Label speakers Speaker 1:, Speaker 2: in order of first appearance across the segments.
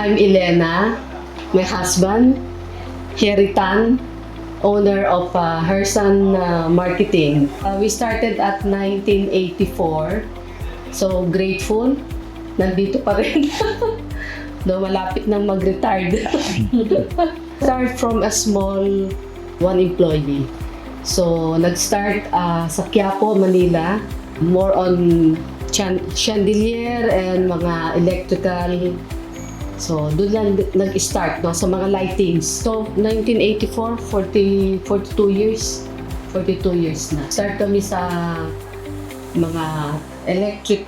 Speaker 1: I'm Elena, my husband, Harry Tan, owner of Hersan Marketing. We started at 1984, so grateful, nandito pa rin. No, malapit nang mag-retired. Start from a small one employee. So, nag-start sa Quiapo, Manila, more on chandelier and mga electrical. So, doon lang nag-start no, sa mga lightings. So, 1984, 42 years. 42 years na. Start kami sa mga electric,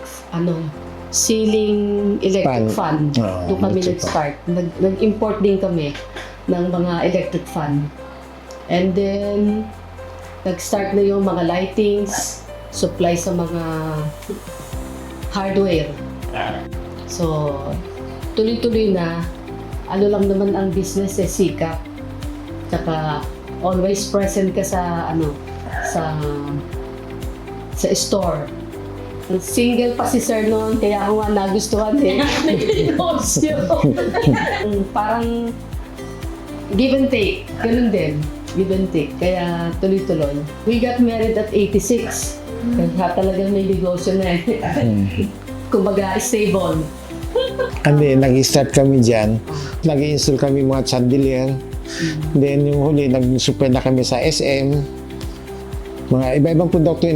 Speaker 1: ceiling electric fan. Doon kami nag-start. Nag-import din kami ng mga electric fan. And then, nag-start na yung mga lightings, supply sa mga hardware. So, tuloy-tuloy na, lang naman ang business sikap. Tsaka always present ka sa store. Single pa si Sir noon, kaya ako nga nagustuhan negosyo. Parang give and take, ganun din. Give and take, kaya tuloy-tuloy. We got married at 86. Kaya talagang may negosyo na kumbaga stable.
Speaker 2: Hindi, nag-start kami dyan. Nag-install kami mga chandelier. Then yung huli, nag-supply na kami sa SM. Mga iba-ibang produkto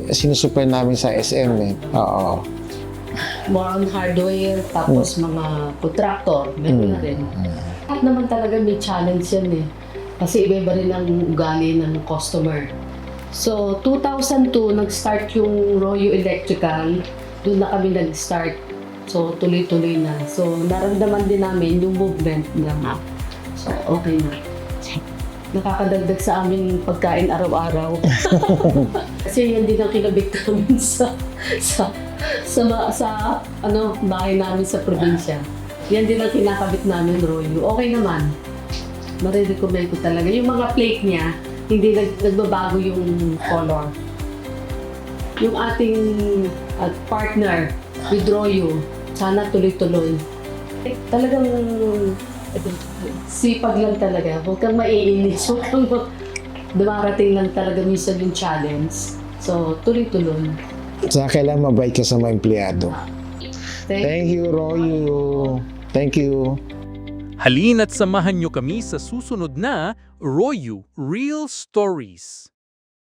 Speaker 2: sinusupply namin sa SM. Oo.
Speaker 1: More on hardware, tapos mga contractor, meron na rin. At naman talaga may challenge yan Kasi iba-iba rin ang ugali ng customer. So, 2002, nag-start yung Royo Electrical. Doon na kami nag-start. So, tuloy-tuloy na. So, naramdaman din namin yung movement na so, okay na. Nakakadagdag sa aming pagkain araw-araw. Kasi yan din ang kinabit namin sa bahay namin sa probinsya. Yan din ang kinakabit namin, Royo. Okay naman. Marirecommend ko talaga. Yung mga plate niya, hindi nagbabago yung color. Yung ating partner with Royo, sana tuloy-tuloy. Talagang sipag lang talaga. Huwag kang maiinis. Dumarating lang talaga minsan yung challenge. So, tuloy-tuloy.
Speaker 2: Sa kailangan mabait ka sa mga empleyado. Thank you, Royo. Thank you.
Speaker 3: Halina't samahan nyo kami sa susunod na Royo Real Stories.